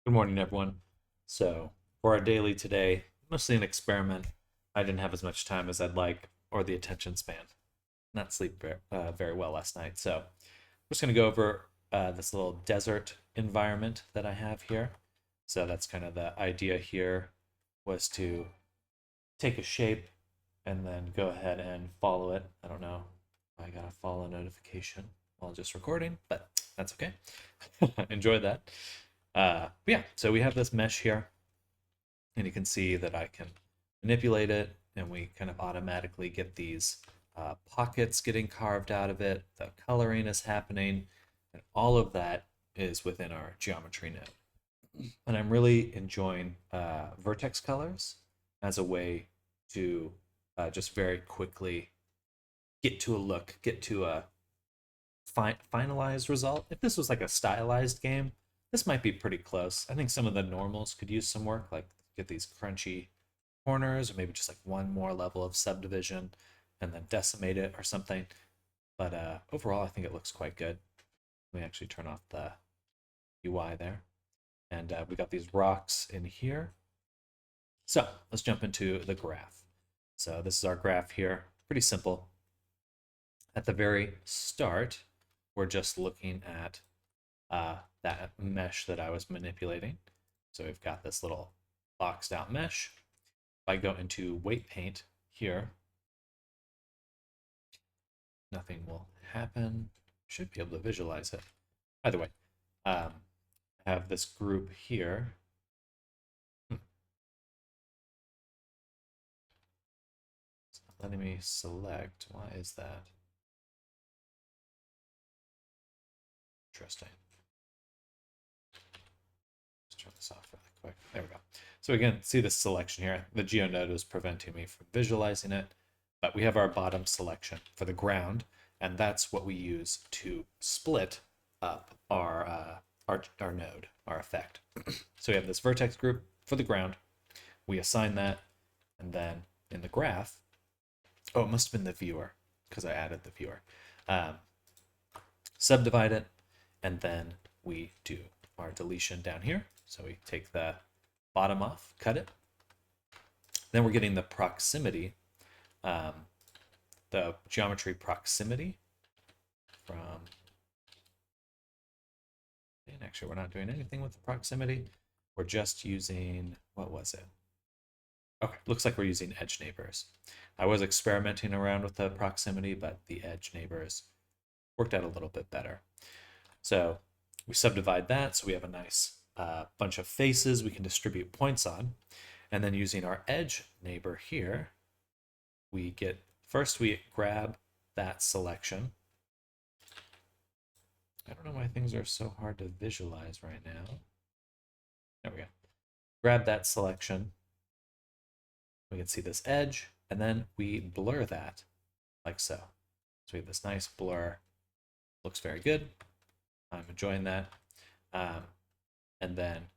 Good morning, everyone. So, for our daily today, mostly an experiment. I didn't have as much time as I'd like, or the attention span. Not sleep very well last night. So, I'm just going to go over this little desert environment that I have here. So, that's kind of the idea here was to take a shape and then go ahead and follow it. I don't know. I got a follow notification while just recording, but that's okay. Enjoy that. Yeah, so we have this mesh here, and you can see that I can manipulate it, and we kind of automatically get these pockets getting carved out of it. The coloring is happening, and all of that is within our geometry node. And I'm really enjoying vertex colors as a way to just very quickly get to a look, get to a finalized result. If this was like a stylized game, this might be pretty close. I think some of the normals could use some work, like get these crunchy corners, or maybe just like one more level of subdivision and then decimate it or something. But overall, I think it looks quite good. Let me actually turn off the UI there. And we got these rocks in here. So let's jump into the graph. So this is our graph here. Pretty simple. At the very start, we're just looking at that mesh that I was manipulating. So we've got this little boxed out mesh. If I go into weight paint here, nothing will happen. Should be able to visualize it. Either way, I have this group here. It's not letting me select. Why is that? Interesting. Let's turn this off really quick. There we go. So again, see this selection here. The GeoNode is preventing me from visualizing it, but we have our bottom selection for the ground, and that's what we use to split up our node, our effect. So we have this vertex group for the ground. We assign that, and then in the graph, oh, it must have been the viewer because I added the viewer. Subdivide it, and then we do our deletion down here. So we take the bottom off, cut it. Then we're getting the proximity, the geometry proximity from, and actually we're not doing anything with the proximity. We're just using, what was it? Okay, looks like we're using edge neighbors. I was experimenting around with the proximity, but the edge neighbors worked out a little bit better. So we subdivide that, so we have a nice bunch of faces we can distribute points on. And then using our edge neighbor here, we get, first we grab that selection. I don't know why things are so hard to visualize right now. There we go. Grab that selection. We can see this edge, and then we blur that like so. So we have this nice blur. Looks very good. I'm enjoying that. And then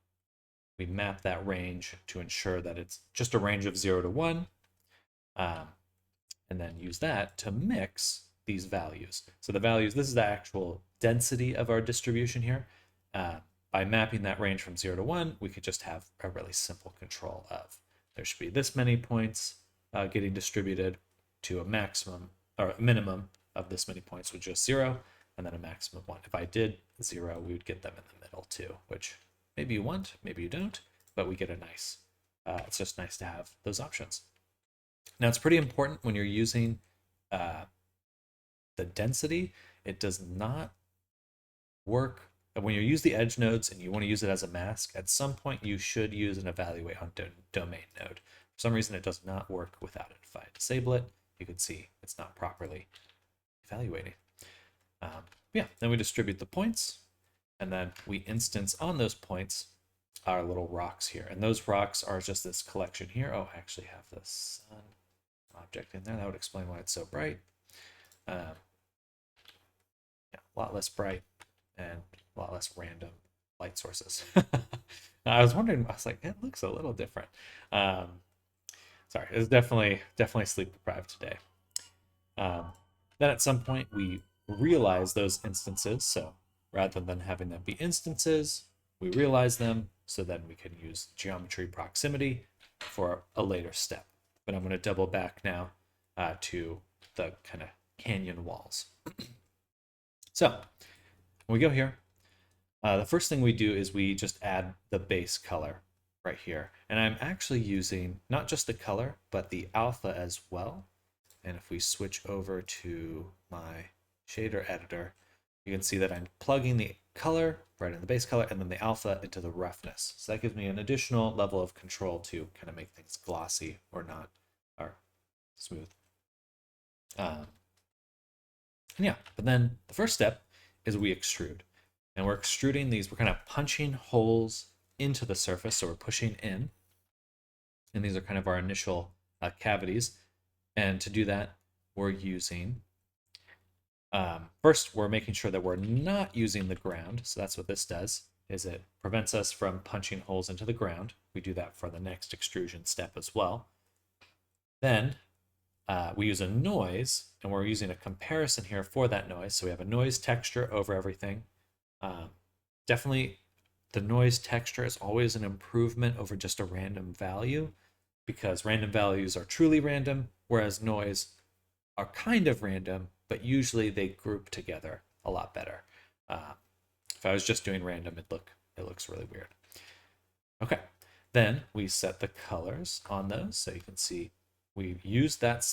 we map that range to ensure that it's just a range of 0 to 1. And then use that to mix these values. So the values, this is the actual density of our distribution here. By mapping that range from 0 to 1, we could just have a really simple control of there should be this many points getting distributed to a maximum or a minimum of this many points with just 0, and then a maximum of 1. If I did 0, we would get them in the middle too, which maybe you want, maybe you don't, but we get a nice, it's just nice to have those options. Now it's pretty important when you're using the density, it does not work. When you use the edge nodes and you want to use it as a mask, at some point you should use an evaluate on domain node. For some reason it does not work without it. If I disable it, you can see it's not properly evaluating. Yeah, then we distribute the points, and then we instance on those points our little rocks here. And those rocks are just this collection here. Oh, I actually have the sun object in there. That would explain why it's so bright. Yeah, a lot less bright and a lot less random light sources. I was wondering, I was like, it looks a little different. Sorry, it's definitely sleep deprived today. Then at some point we realize those instances. So rather than having them be instances, we realize them, so then we can use geometry proximity for a later step. But I'm going to double back now to the kind of canyon walls. So when we go here, the first thing we do is we just add the base color right here. And I'm actually using not just the color, but the alpha as well. And if we switch over to my shader editor, you can see that I'm plugging the color right in the base color and then the alpha into the roughness. So that gives me an additional level of control to kind of make things glossy or not, or smooth. And yeah, but then the first step is we extrude. And we're extruding these, we're kind of punching holes into the surface, so we're pushing in. And these are kind of our initial cavities. And to do that, we're using, first we're making sure that we're not using the ground. So that's what this does, is it prevents us from punching holes into the ground. We do that for the next extrusion step as well. Then we use a noise, and we're using a comparison here for that noise. So we have a noise texture over everything. Definitely the noise texture is always an improvement over just a random value, because random values are truly random, whereas noise are kind of random, but usually they group together a lot better. If I was just doing random, it looks really weird. Okay, then we set the colors on those, so you can see we used that,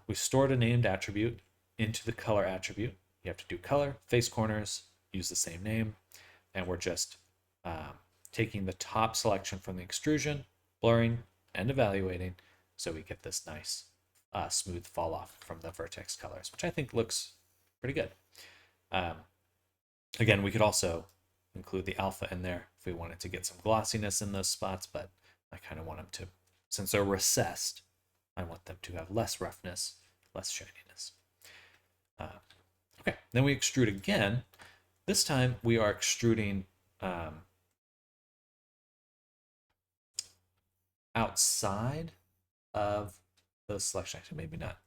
we stored a named attribute into the color attribute. You have to do color, face corners, use the same name, and we're just taking the top selection from the extrusion, blurring, and evaluating, so we get this nice smooth fall off from the vertex colors, which I think looks pretty good. Again, we could also include the alpha in there if we wanted to get some glossiness in those spots, but I kind of want them to, since they're recessed, I want them to have less roughness, less shininess. Okay, then we extrude again. This time we are extruding outside of those selection. Actually, maybe not.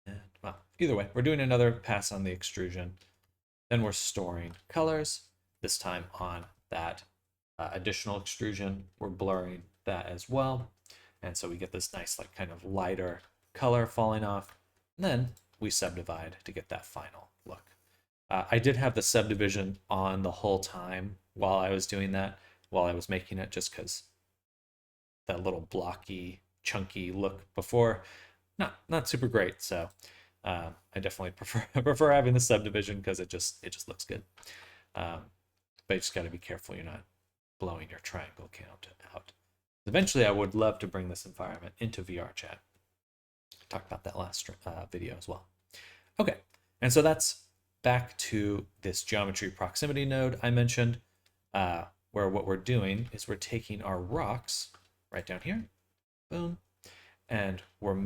And, well, either way, we're doing another pass on the extrusion. Then we're storing colors, this time on that additional extrusion. We're blurring that as well. And so we get this nice, like, kind of lighter color falling off. And then we subdivide to get that final look. I did have the subdivision on the whole time while I was doing that, while I was making it, just because that little blocky, chunky look before, not super great. So I definitely prefer having the subdivision, because it just looks good. But you just got to be careful you're not blowing your triangle count out. Eventually, I would love to bring this environment into VRChat. I talked about that last video as well. Okay, and so that's back to this geometry proximity node I mentioned, where what we're doing is we're taking our rocks right down here, boom, and we're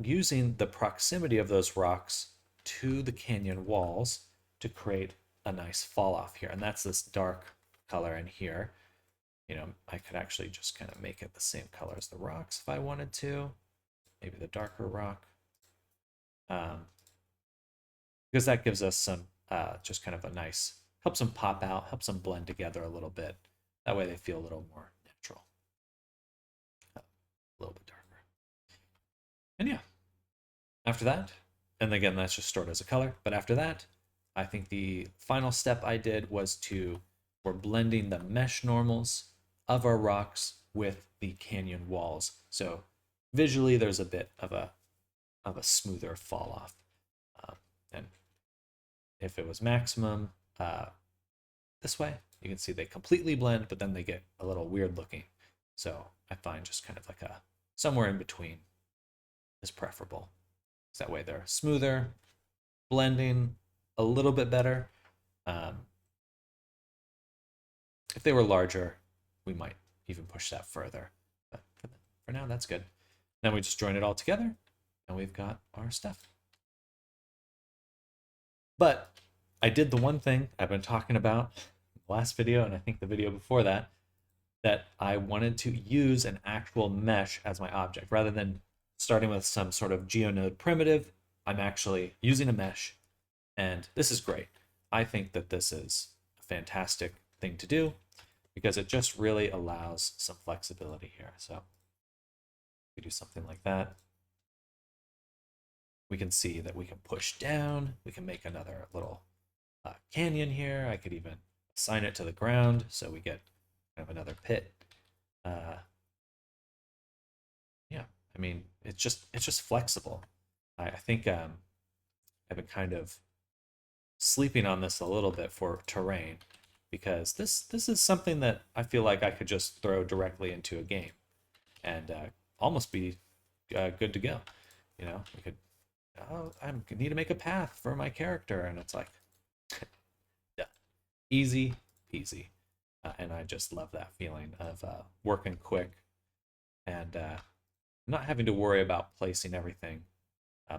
using the proximity of those rocks to the canyon walls to create a nice fall off here. And that's this dark color in here. You know, I could actually just kind of make it the same color as the rocks if I wanted to, maybe the darker rock. Because that gives us some, just kind of a nice, helps them pop out, helps them blend together a little bit. That way they feel a little more natural. A little bit darker. And yeah, after that, and again, that's just stored as a color, but after that, I think the final step I did was we're blending the mesh normals of our rocks with the canyon walls. So visually, there's a bit of a smoother fall off. And if it was maximum this way, you can see they completely blend, but then they get a little weird looking. So I find just kind of like somewhere in between is preferable. So that way they're smoother, blending a little bit better. If they were larger, we might even push that further. But for now, that's good. Then we just join it all together, and we've got our stuff. But I did the one thing I've been talking about in the last video, and I think the video before that, that I wanted to use an actual mesh as my object. Rather than starting with some sort of GeoNode primitive, I'm actually using a mesh, and this is great. I think that this is fantastic thing to do because it just really allows some flexibility here. So we do something like that. We can see that we can push down. We can make another little canyon here. I could even assign it to the ground so we get kind of another pit. Yeah, I mean, it's just flexible. I think I've been kind of sleeping on this a little bit for terrain because this is something that I feel like I could just throw directly into a game and almost be good to go. You know, we could, oh, I need to make a path for my character, and it's like, yeah, easy peasy. And I just love that feeling of working quick and not having to worry about placing everything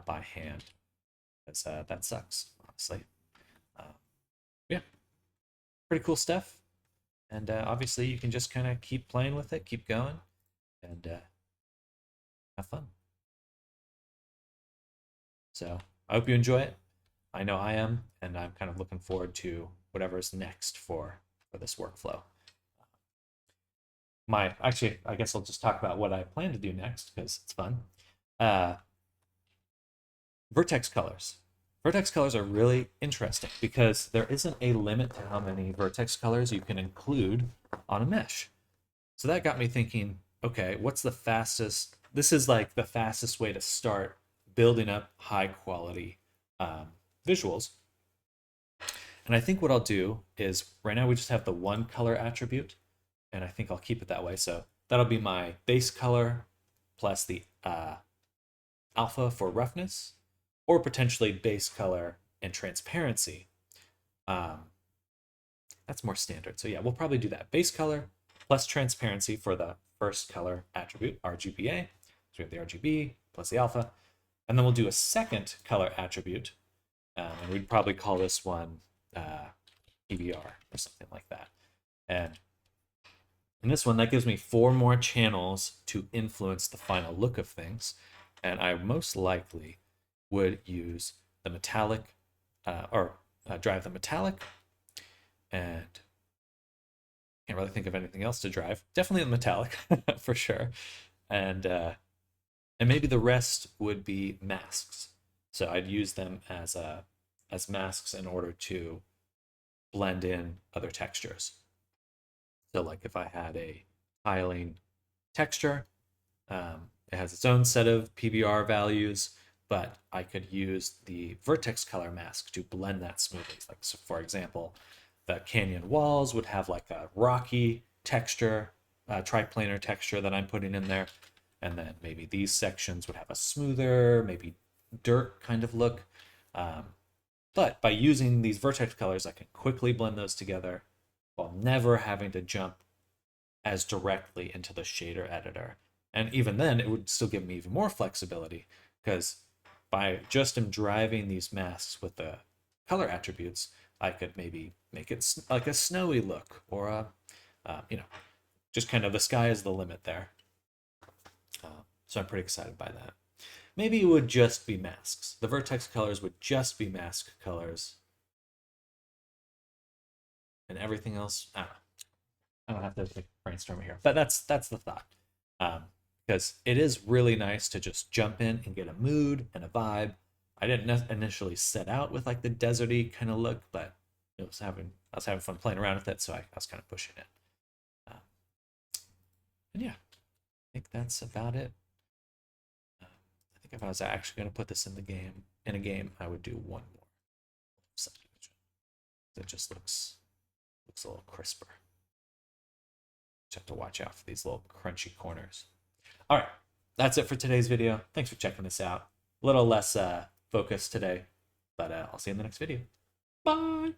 by hand, because that sucks, honestly. Yeah, pretty cool stuff. And obviously, you can just kind of keep playing with it, keep going, and have fun. So I hope you enjoy it. I know I am, and I'm kind of looking forward to whatever's next for this workflow. Actually, I guess I'll just talk about what I plan to do next because it's fun. Vertex colors. Vertex colors are really interesting because there isn't a limit to how many vertex colors you can include on a mesh. So that got me thinking, okay, what's the fastest? This is like the fastest way to start building up high quality visuals. And I think what I'll do is right now we just have the one color attribute, and I think I'll keep it that way. So that'll be my base color plus the alpha for roughness, or potentially base color and transparency. That's more standard. So yeah, we'll probably do that. Base color plus transparency for the first color attribute, RGBA. So we have the RGB plus the alpha. And then we'll do a second color attribute. And we'd probably call this one PBR or something like that. And in this one, that gives me 4 more channels to influence the final look of things. And I most likely would use the metallic drive the metallic, and can't really think of anything else to drive. Definitely the metallic for sure. And maybe the rest would be masks. So I'd use them as masks in order to blend in other textures. So like if I had a tiling texture, it has its own set of PBR values, but I could use the vertex color mask to blend that smoothly. Like, so for example, the canyon walls would have like a rocky texture, triplanar texture that I'm putting in there. And then maybe these sections would have a smoother, maybe dirt kind of look. But by using these vertex colors, I can quickly blend those together while never having to jump as directly into the shader editor. And even then, it would still give me even more flexibility because by just driving these masks with the color attributes, I could maybe make it like a snowy look or just kind of the sky is the limit there. So I'm pretty excited by that. Maybe it would just be masks. The vertex colors would just be mask colors. And everything else, I don't have to brainstorm here. But that's the thought. Because it is really nice to just jump in and get a mood and a vibe. I didn't initially set out with like the deserty kind of look, but I was having fun playing around with it, so I was kind of pushing it. And yeah, I think that's about it. I think if I was actually going to put this in a game, I would do one more subdivision. It just looks a little crisper. Just have to watch out for these little crunchy corners. All right, that's it for today's video. Thanks for checking this out. A little less focused today, but I'll see you in the next video. Bye.